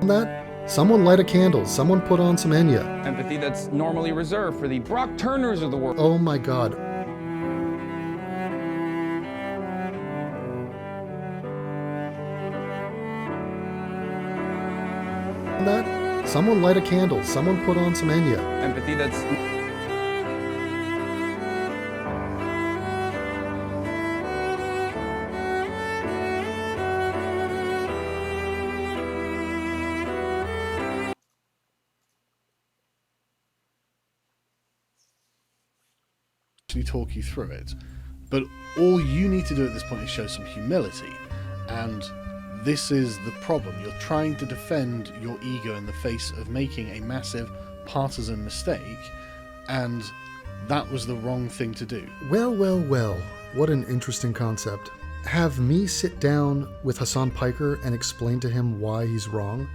that? Someone light a candle. Someone put on some Enya. Empathy that's normally reserved for the Brock Turners of the world. Oh my god. That? Someone light a candle. Someone put on some Enya. Empathy that's... talk you through it, but all you need to do at this point is show some humility, and this is the problem. You're trying to defend your ego in the face of making a massive partisan mistake, and that was the wrong thing to do. Well, well, well, what an interesting concept. Have me sit down with Hassan Piker and explain to him why he's wrong?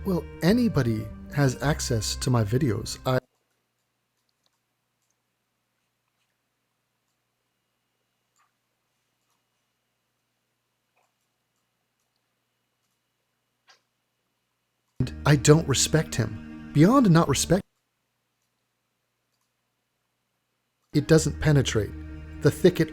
Well, anybody has access to my videos. I don't respect him. Beyond not respect, it doesn't penetrate. The thicket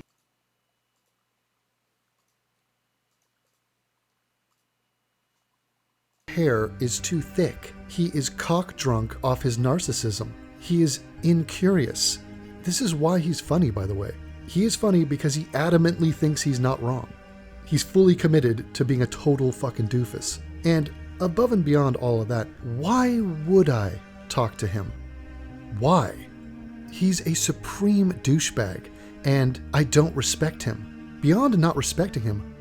hair is too thick. He is cock drunk off his narcissism. He is incurious. This is why he's funny, by the way. He is funny because he adamantly thinks he's not wrong. He's fully committed to being a total fucking doofus. And above and beyond all of that, why would I talk to him? Why? He's a supreme douchebag, and I don't respect him. Beyond not respecting him,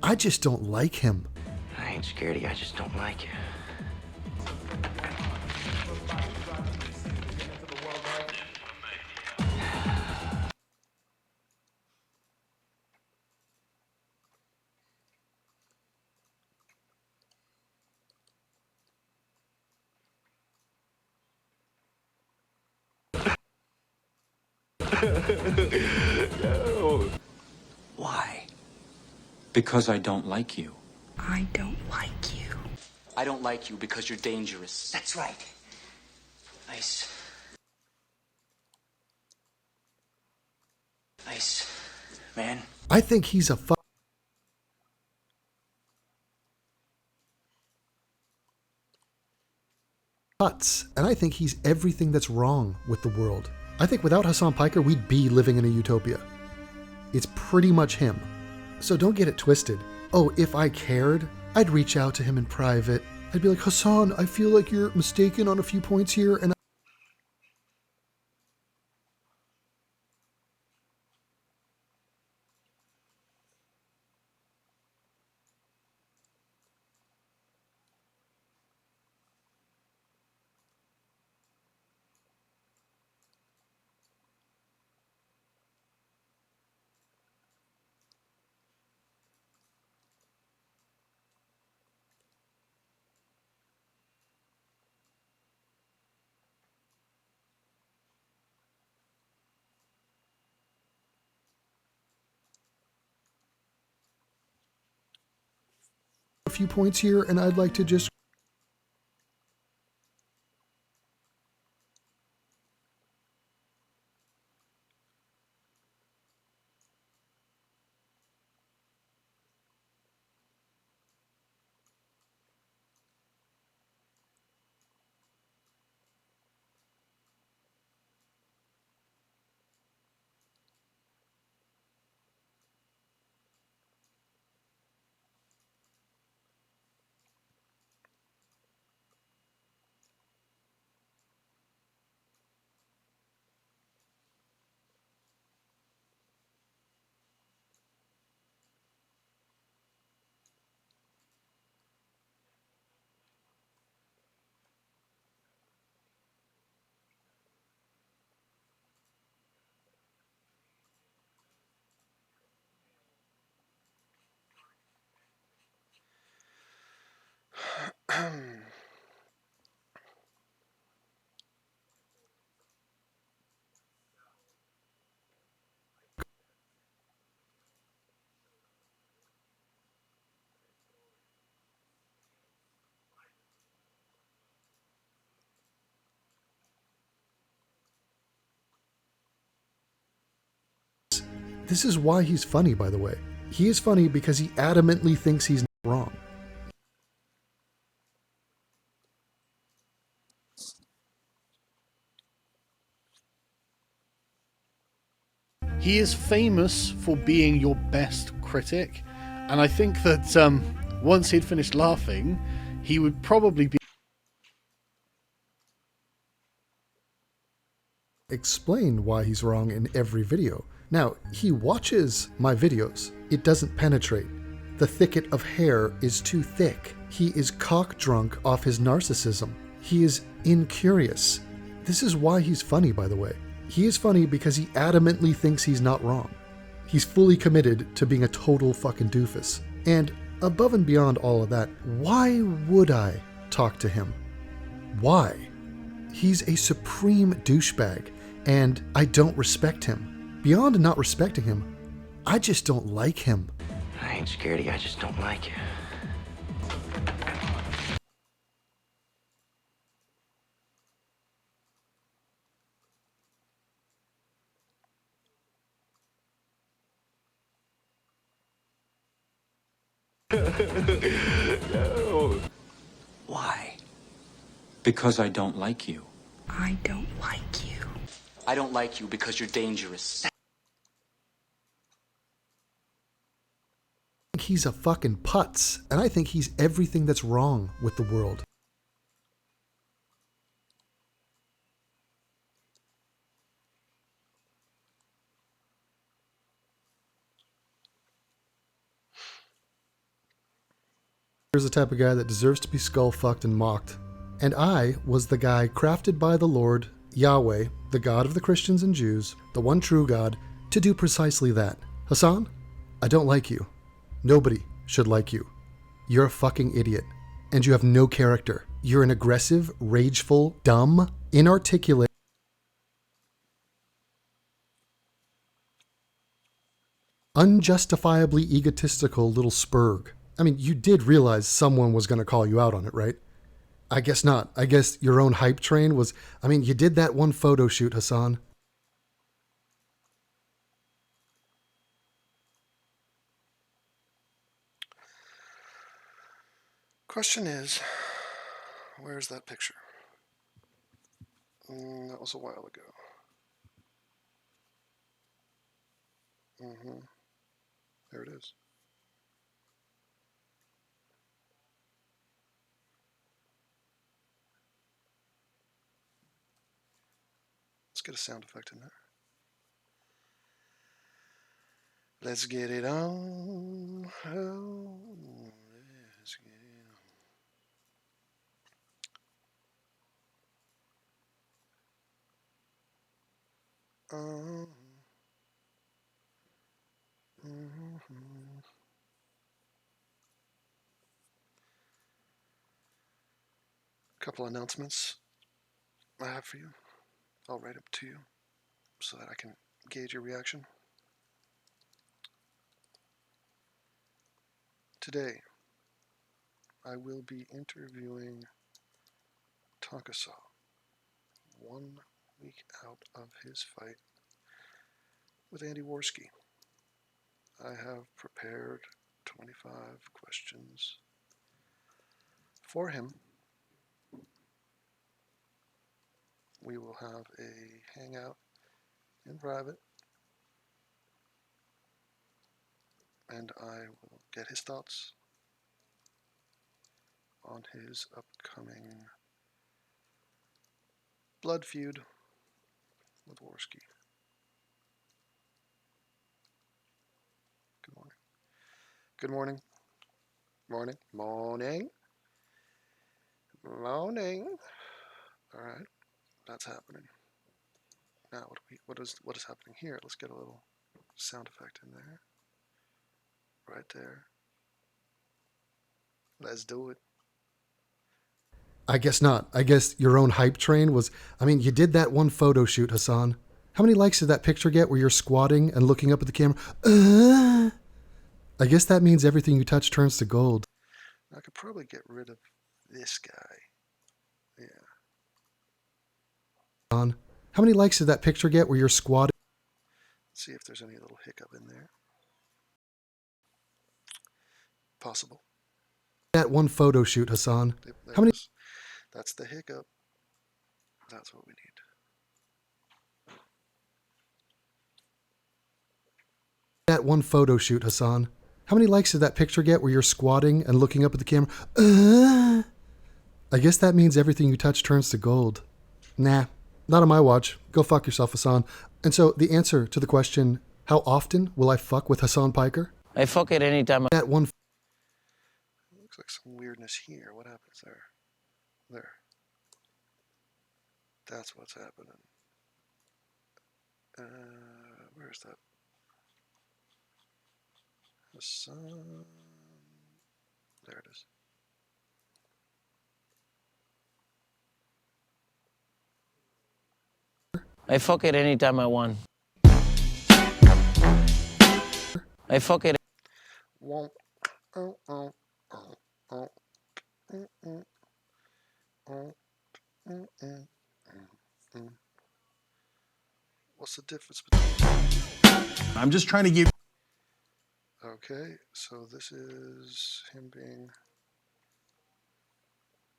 I just don't like him. I ain't scared of you, I just don't like you. No. Why? Because I don't like you. I don't like you. I don't like you because you're dangerous. That's right. Nice. Nice, man. I think he's a nuts, and I think he's everything that's wrong with the world. I think without Hassan Piker, we'd be living in a utopia. It's pretty much him. So don't get it twisted. Oh, if I cared, I'd reach out to him in private. I'd be like, Hassan, I feel like you're mistaken on a few points here, and a few points here, and I'd like to just This is why he's funny, by the way. He is funny because he adamantly thinks he's not wrong. He is famous for being your best critic, and I think that once he'd finished laughing, he would probably be Explain why he's wrong in every video. Now, he watches my videos. It doesn't penetrate. The thicket of hair is too thick. He is cock drunk off his narcissism. He is incurious. This is why he's funny, by the way. He is funny because he adamantly thinks he's not wrong. He's fully committed to being a total fucking doofus. And above and beyond all of that, why would I talk to him? Why? He's a supreme douchebag, and I don't respect him. Beyond not respecting him, I just don't like him. I ain't scared of you, I just don't like you. No. Why? Because I don't like you. I don't like you. I don't like you because you're dangerous. I think he's a fucking putz, and I think he's everything that's wrong with the world. Here's the type of guy that deserves to be skull-fucked and mocked. And I was the guy crafted by the Lord, Yahweh, the God of the Christians and Jews, the one true God, to do precisely that. Hassan, I don't like you. Nobody should like you. You're a fucking idiot. And you have no character. You're an aggressive, rageful, dumb, inarticulate, unjustifiably egotistical little spurg. I mean, you did realize someone was going to call you out on it, right? I guess not. I guess your own hype train was... I mean, you did that one photo shoot, Hassan. Question is, where's that picture? That was a while ago. There it is. Let's get a sound effect in there. Let's get it on. Oh, let's get it on. Couple announcements I have for you. I'll write them to you so that I can gauge your reaction. Today, I will be interviewing Takasaw 1 week out of his fight with Andy Worski. I have prepared 25 questions for him. We will have a hangout in private, and I will get his thoughts on his upcoming blood feud with Worski. Good morning. Good morning. Morning. Morning. Morning. All right. That's happening. Now, what is happening here? Let's get a little sound effect in there. Right there. Let's do it. I guess not. I guess your own hype train was... I mean, you did that one photo shoot, Hassan. How many likes did that picture get where you're squatting and looking up at the camera? I guess that means everything you touch turns to gold. I could probably get rid of this guy. Yeah. How many likes did that picture get where you're squatting? Let's see if there's any little hiccup in there. Possible. That one photo shoot, Hassan. Yep, How many? That's the hiccup. That's what we need. That one photo shoot, Hassan. How many likes did that picture get where you're squatting and looking up at the camera? I guess that means everything you touch turns to gold. Nah, not on my watch. Go fuck yourself, Hassan. And so the answer to the question, how often will I fuck with Hassan Piker? I fuck it anytime. That one. Looks like some weirdness here. What happens there? There. That's what's happening. Where's that? Hassan. There it is. I fuck it anytime I want. I fuck it. Won't. Oh, oh, oh, oh. Mm, mm, oh, mm, mm, mm. What's the difference between? I'm just trying to give. Okay, so this is him being.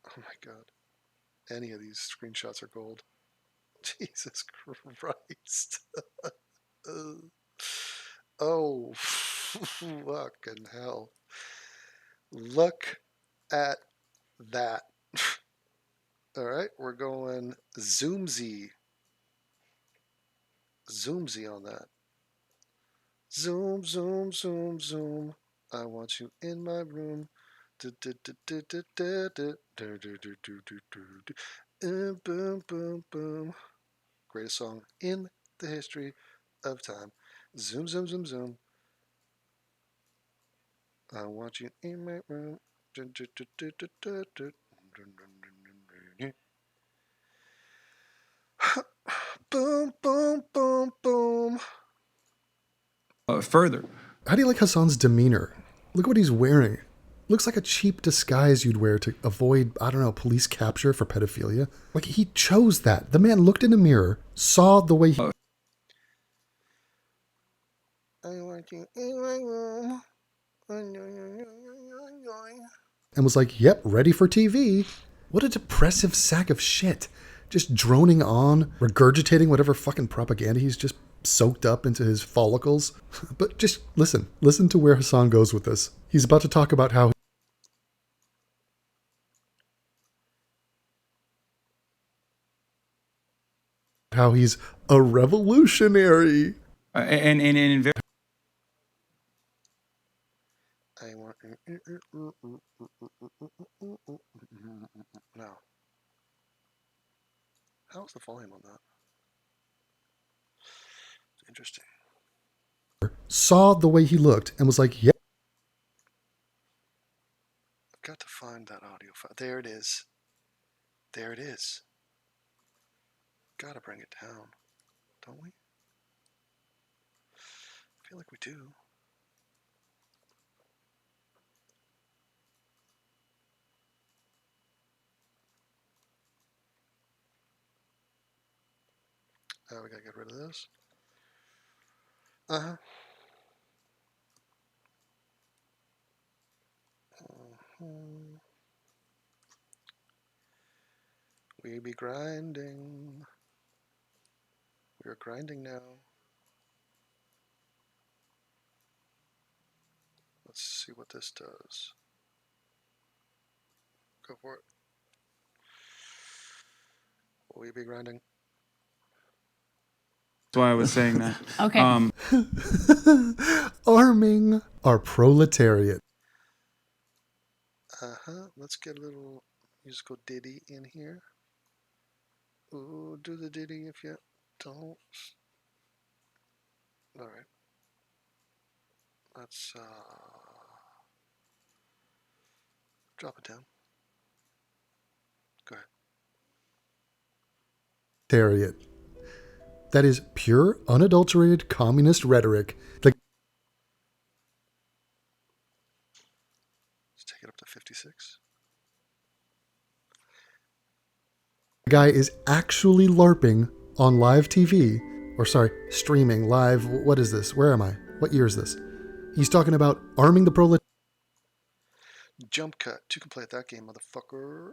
Oh my god. Any of these screenshots are gold. Jesus Christ. Oh, fucking hell. Look at that. All right, we're going zoomsy. Zoomsy on that. Zoom, zoom, zoom, zoom. I want you in my room. Boom, boom, boom. Greatest song in the history of time. Zoom, zoom, zoom, zoom. I want you in my room. Boom, boom, boom, boom. Further. How do you like Hassan's demeanor? Look what he's wearing. Looks like a cheap disguise you'd wear to avoid, I don't know, police capture for pedophilia. Like, he chose that. The man looked in a mirror, saw the way he... I want you in my room. And was like, yep, ready for TV. What a depressive sack of shit. Just droning on, regurgitating whatever fucking propaganda he's just soaked up into his follicles. But just listen to where Hassan goes with this. He's about to talk about how he's a revolutionary. And I want. No. How's the volume on that? It's interesting. Saw the way he looked and was like, yep. I've got to find that audio file. There it is. There it is. Gotta bring it down, don't we? I feel like we do. We gotta get rid of this. We be grinding. We are grinding now. Let's see what this does. Go for it. We be grinding. that's why I was saying that. Okay. Arming our proletariat. Let's get a little musical ditty in here. Ooh, do the ditty if you don't. Alright. Let's drop it down. Go ahead. Proletariat. That is pure, unadulterated communist rhetoric. The Let's take it up to 56. guy is actually LARPing on live TV Or sorry, streaming, live. What is this? Where am I? What year is this? He's talking about arming the proletariat. Jump cut. You can play at that game, motherfucker.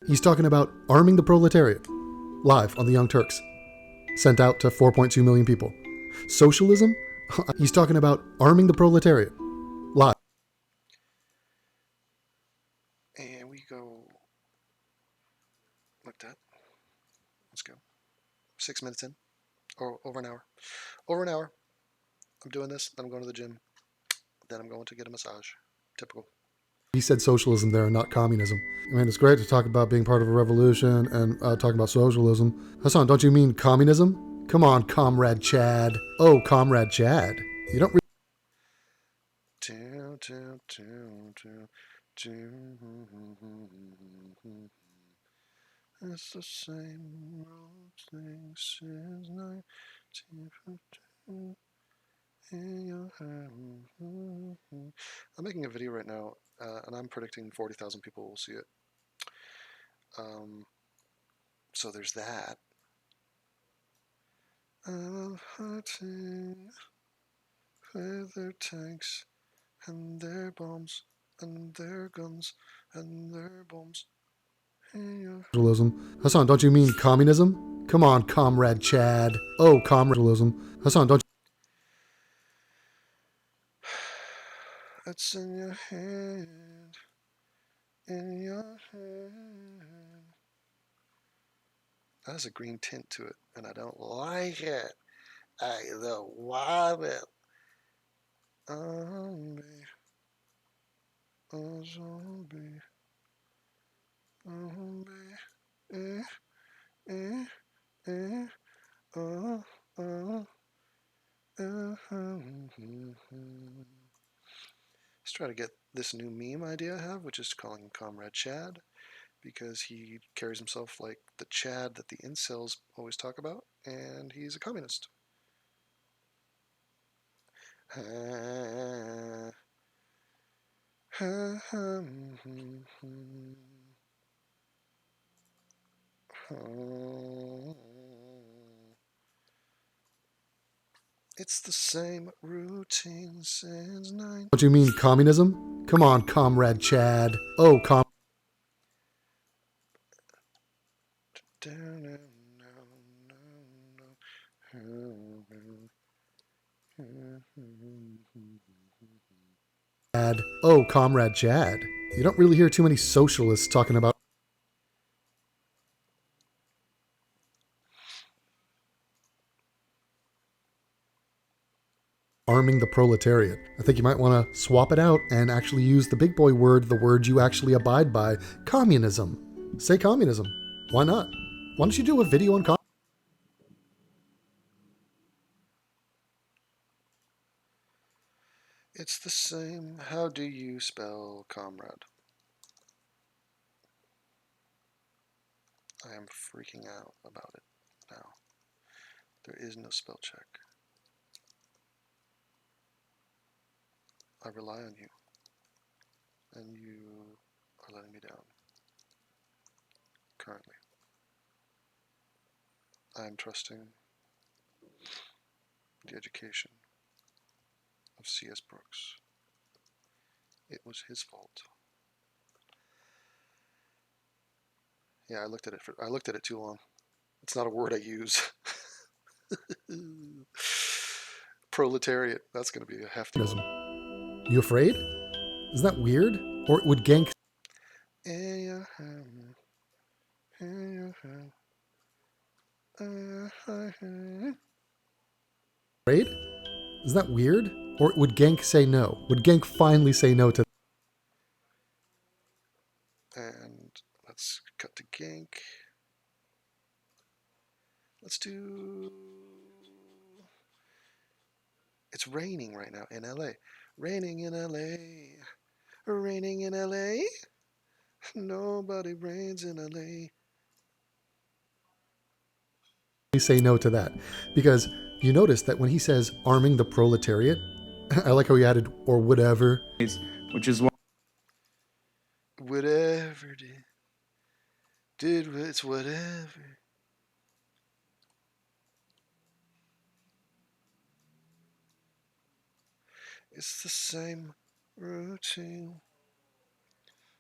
He's talking about arming the proletariat. Live on the Young Turks. Sent out to 4.2 million people. Socialism? He's talking about arming the proletariat. Live. And we go like that. Let's go. 6 minutes in. Or over an hour. Over an hour. I'm doing this, then I'm going to the gym. Then I'm going to get a massage. Typical. He said socialism there and not communism. I mean, it's great to talk about being part of a revolution and talking about socialism. Hassan, don't you mean communism? Come on, Comrade Chad. Oh, Comrade Chad. You don't It's the same old thing since 1952. I'm making a video right now, and I'm predicting 40,000 people will see it. So there's that. I'm hunting with their tanks and their bombs and their guns and their bombs. socialism. Hassan, don't you mean communism? Come on, Comrade Chad. Oh, comradism. Hassan, don't It's in your hand, in your hand. That has a green tint to it, and I don't like it. I don't want it. Zombie. A zombie. Zombie. Eh, eh, uh, uh, Let's try to get this new meme idea I have, which is calling him Comrade Chad, because he carries himself like the Chad that the incels always talk about, and he's a communist. It's the same routine since Don't you mean communism? Come on, Comrade Chad. Oh, Chad. Oh, Comrade Chad. You don't really hear too many socialists talking about arming the proletariat. I think you might want to swap it out and actually use the big boy word, the word you actually abide by, communism. Say communism. Why not? Why don't you do a video on communism? It's the same. How do you spell comrade? I am freaking out about it now. There is no spell check. I rely on you, and you are letting me down. Currently, I am trusting the education of C.S. Brooks. It was his fault. Yeah, I looked at it too long. It's not a word I use. Proletariat. That's going to be a hefty one. You afraid? Isn't that weird? Or would Genk afraid? Isn't that weird? Or would Genk say no? Would Genk finally say no to And let's cut to Gank. Let's do... It's It's raining right now in LA. Raining in LA. Raining in LA. Nobody rains in LA. Say no to that, because you notice that when he says arming the proletariat, I like how he added or whatever. Which is why Whatever did it's whatever. It's the same routine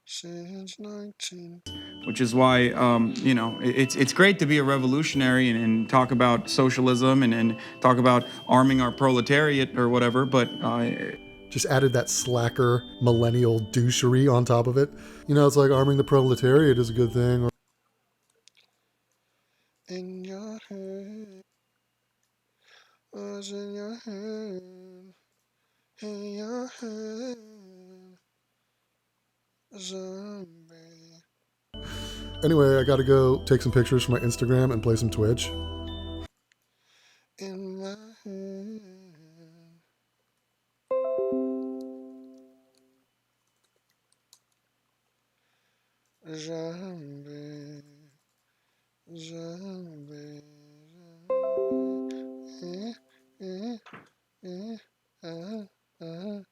since 19. which is why it's great to be a revolutionary and talk about socialism and talk about arming our proletariat or whatever, but Just added that slacker millennial douchery on top of it. You know, it's like arming the proletariat is a good thing. Or In your hand, what's in your hand? In your hand, zombie. anyway, I gotta go take some pictures for my Instagram and play some Twitch. In my hand, zombie, zombie, zombie. Eh, eh, eh, eh, eh,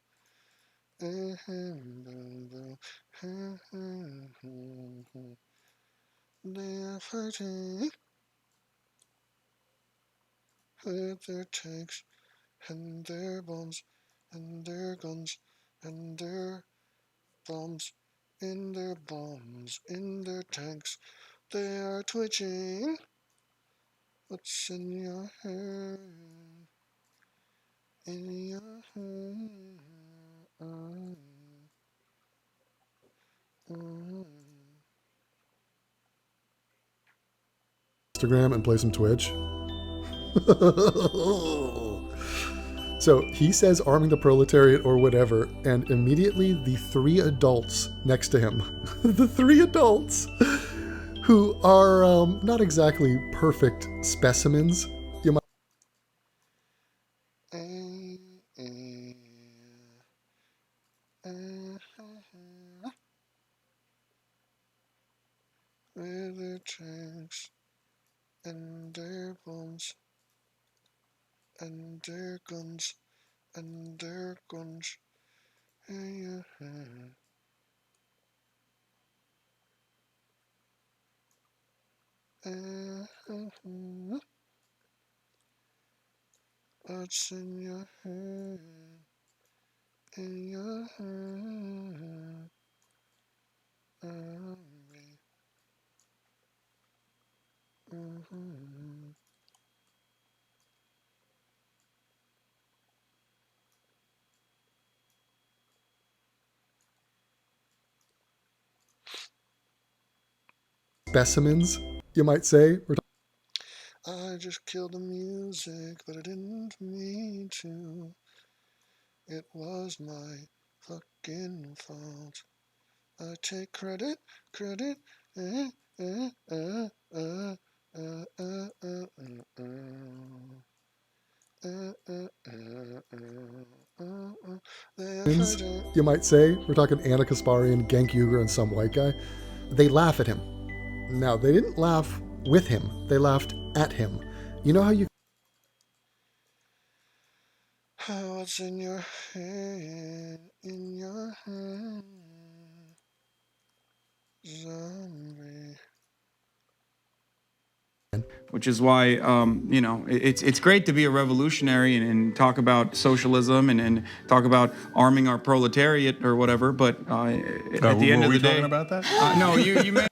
They are fighting with their tanks and their bombs and their guns and their bombs in their bombs in their tanks. They are twitching. What's in your hand? In your hand. Instagram and play some Twitch. So he says arming the proletariat or whatever, and immediately the three adults next to him, the three adults who are not exactly perfect specimens, you might. With their tanks and their bombs and their guns and their guns. What's in your hand? In your hand. Specimens, you might say. I just killed the music, but I didn't mean to. It was my fucking fault. I take credit. Eh, eh, uh, uh, uh, uh, uh, They are fighting. You might say. We're talking Anna Kasparian, Genk Uger, and some white guy. They laugh at him. Now, they didn't laugh with him. They laughed at him. You know how you What's in your hand? In your hand, zombie. which is why it's great to be a revolutionary and talk about socialism and talk about arming our proletariat or whatever, but at the end of the day, talking about that? no, you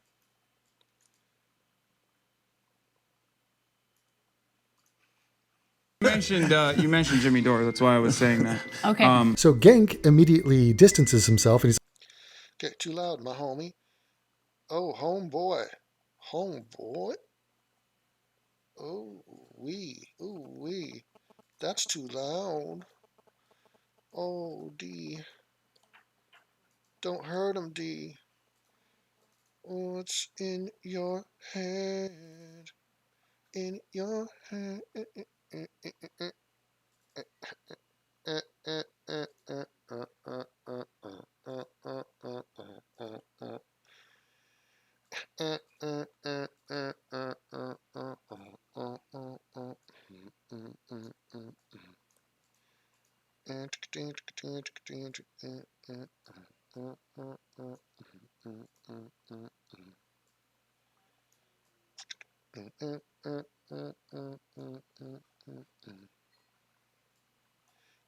mentioned Jimmy Dore. That's why I was saying that. Okay. So Genk immediately distances himself and he's Get too loud, my homie. Oh, homeboy. Homeboy? Oh, wee. That's too loud. Oh, D. Don't hurt him, D. What's in your head? In your head.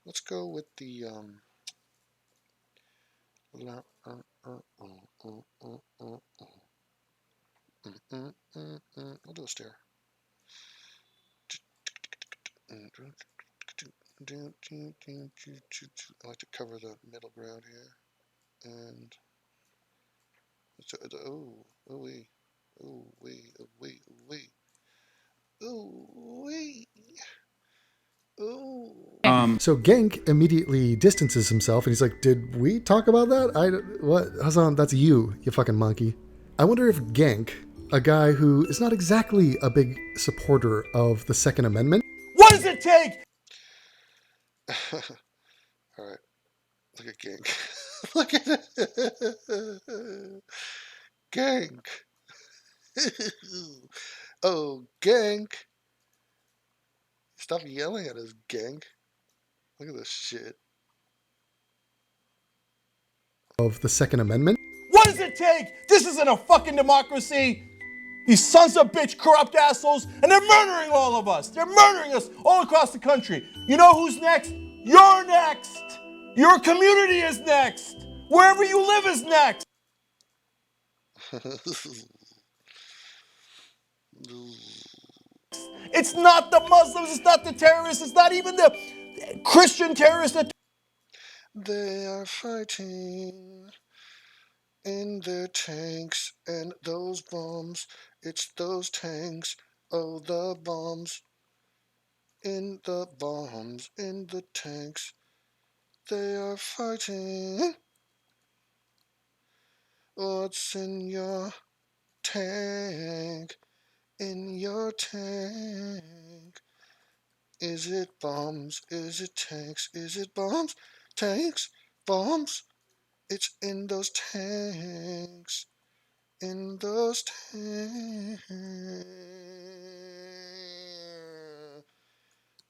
Let's go with the I'll do a stair. I like to cover the middle ground here, and oh, oh wee, oh wee, oh wee, oh wee, oh wee, oh. So Genk immediately distances himself and he's like, "Did we talk about that? What? Hassan, that's you fucking monkey." I wonder if Genk, a guy who is not exactly a big supporter of the Second Amendment. What does it take? All right, look at Genk. Look at it. Genk. Oh, Genk. Stop yelling at us, Genk. Look at this shit. Of the Second Amendment. What does it take? This isn't a fucking democracy. These sons of bitch, corrupt assholes, and they're murdering all of us. They're murdering us all across the country. You know who's next? You're next. Your community is next. Wherever you live is next. It's not the Muslims, it's not the terrorists, it's not even the Christian terrorists that They are fighting in their tanks and those bombs. It's those tanks. Oh, the bombs. In the bombs, in the tanks. They are fighting. What's in your tank? In your tank. Is it bombs? Is it tanks? Is it bombs? Tanks? Bombs? It's in those tanks. In those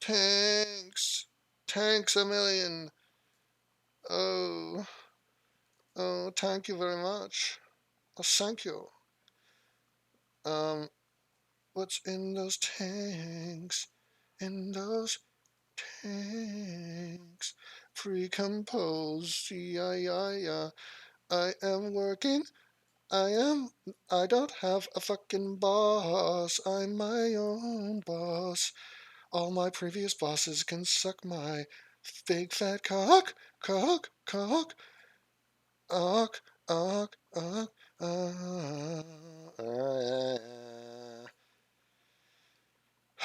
tanks. Tanks a million. Oh. Oh, thank you very much. Oh, thank you. What's in those tanks? In those tanks. Pre-composed. Yeah. I am working. I don't have a fucking boss. I'm my own boss. All my previous bosses can suck my big fat cock. Cock. Cock. Cock. Cock. Cock.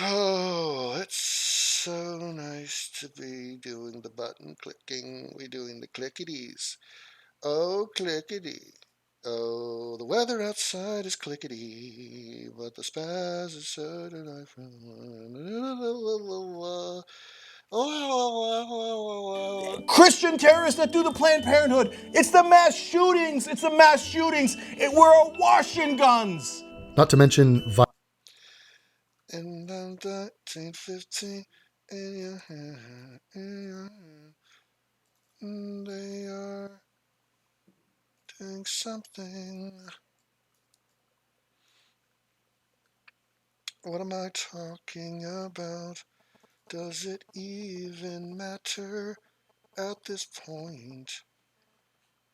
Oh, it's so nice to be doing the button clicking. We're doing the clickities. Oh, clickety. Oh, the weather outside is clickety, but the spaz is so delightful. Christian terrorists that do the Planned Parenthood. It's the mass shootings. It's the mass shootings. We're awash in guns. Not to mention And I'm 1915 in your hand, They are doing something. What am I talking about? Does it even matter at this point?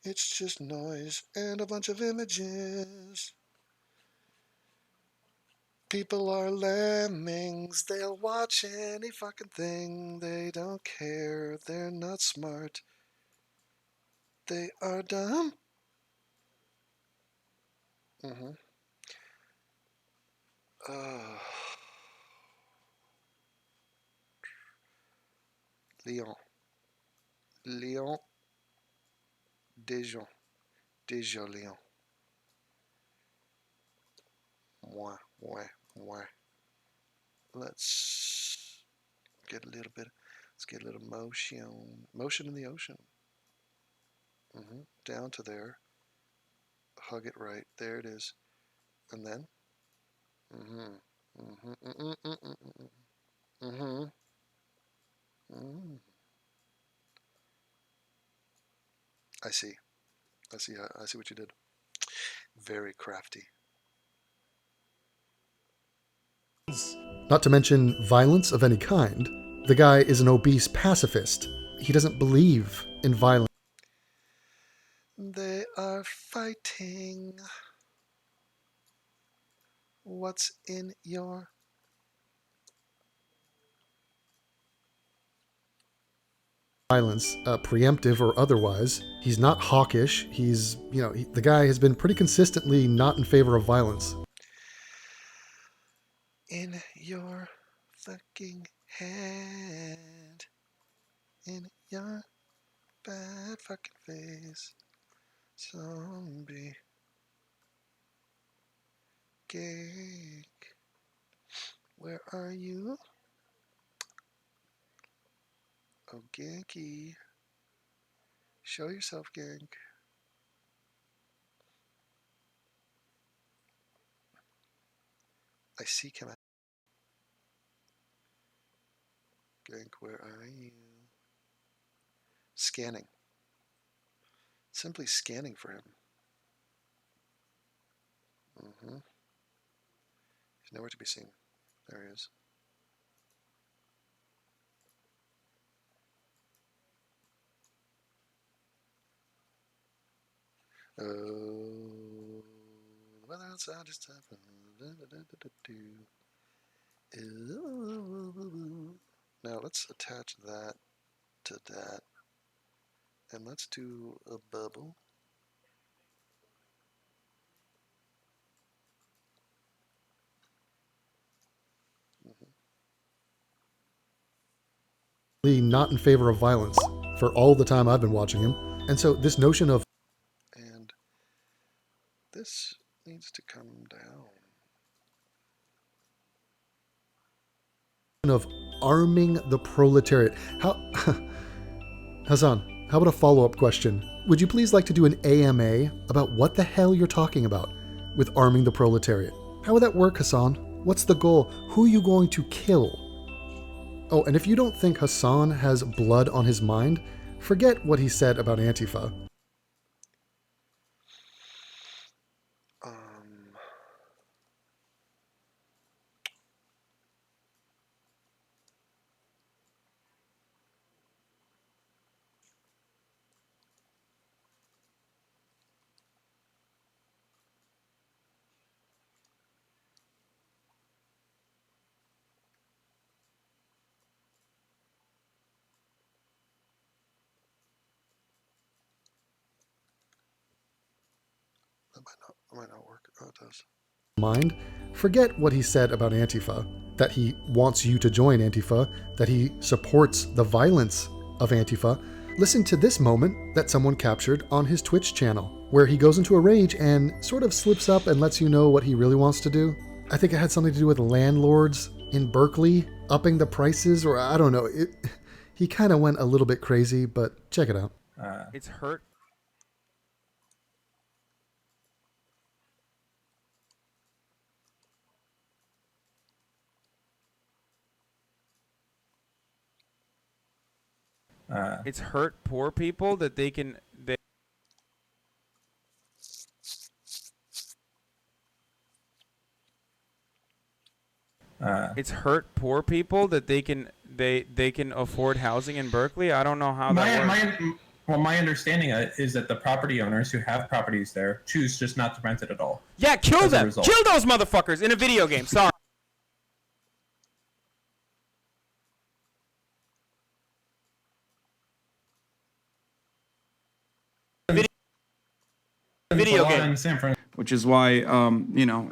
It's just noise and a bunch of images. People are lemmings. They'll watch any fucking thing. They don't care. They're not smart. They are dumb. Lyon. Lyon. Dijon. Dijon, Lyon. Moi. Let's get a little bit. Let's get a little motion. Motion in the ocean. Down to there. Hug it right. There it is. And then. I see. I see. I see what you did. Very crafty. Not to mention violence of any kind. The guy is an obese pacifist. He doesn't believe in violence. They are fighting. What's in your Violence, preemptive or otherwise. He's not hawkish. He's, the guy has been pretty consistently not in favor of violence. in your fucking hand? In your bad fucking face. Zombie. Cake. Where are you? Oh, Genki. Show yourself, Genk. I seek him out. Genk, where are you? Scanning. Simply scanning for him. He's nowhere to be seen. There he is. Oh, the weather outside is tough. Now let's attach that to that. And let's do a bubble. Not in favor of violence for all the time I've been watching him. And so this notion of And this needs to come down. of arming the proletariat. How Hassan, how about a follow-up question? Would you please like to do an AMA about what the hell you're talking about with arming the proletariat? How would that work, Hassan? What's the goal? Who are you going to kill? Oh, and if you don't think Hassan has blood on his mind, forget what he said about Antifa. That might not work. Oh, it does. Mind, forget what he said about Antifa, that he wants you to join Antifa, that he supports the violence of Antifa. Listen to this moment that someone captured on his Twitch channel, where he goes into a rage and sort of slips up and lets you know what he really wants to do. I think it had something to do with landlords in Berkeley upping the prices, or I don't know. He kind of went a little bit crazy, but check it out. It's hurt. It's hurt poor people that they can. It's hurt poor people that they can afford housing in Berkeley. I don't know how that works. My understanding is that the property owners who have properties there choose just not to rent it at all. Yeah, kill them. Kill those motherfuckers in a video game. Sorry. Video game. Which is why,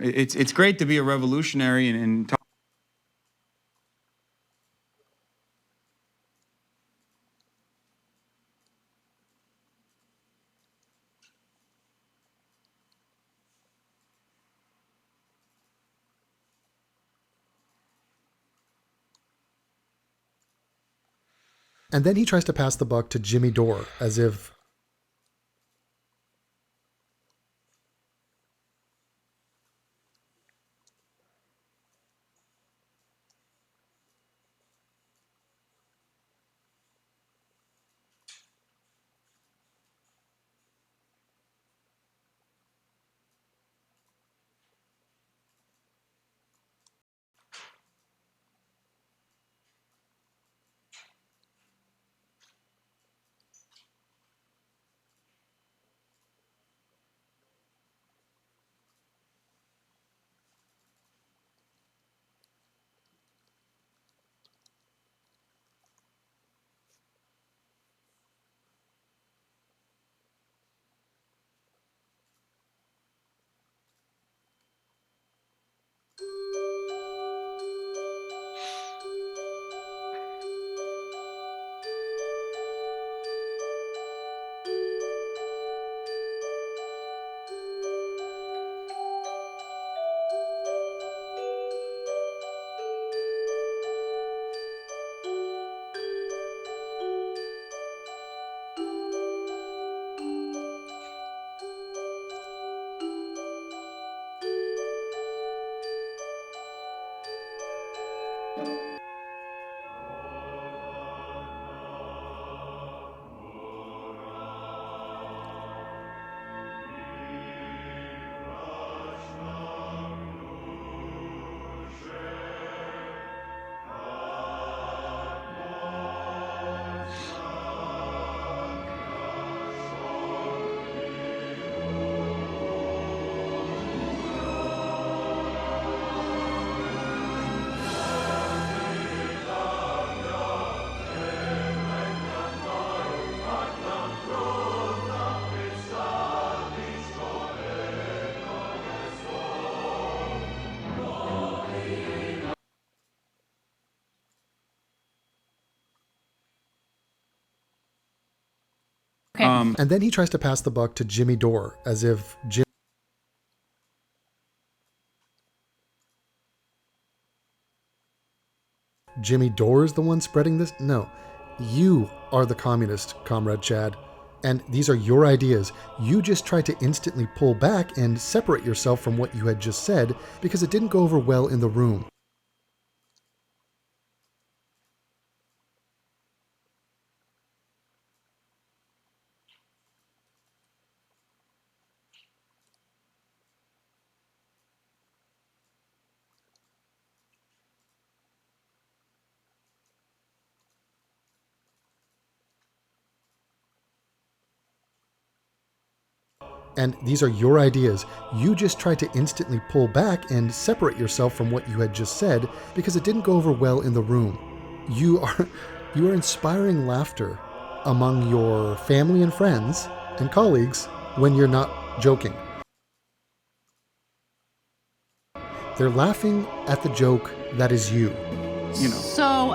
it's great to be a revolutionary and talk. And then he tries to pass the buck to Jimmy Dore, as if... Okay. And then he tries to pass the buck to Jimmy Dore, as if Jimmy Dore is the one spreading this? No. You are the communist, Comrade Chad. And these are your ideas. You just try to instantly pull back and separate yourself from what you had just said because it didn't go over well in the room. And these are your ideas. You just try to instantly pull back and separate yourself from what you had just said because it didn't go over well in the room. You are inspiring laughter among your family and friends and colleagues when you're not joking. They're laughing at the joke that is you. You know. So,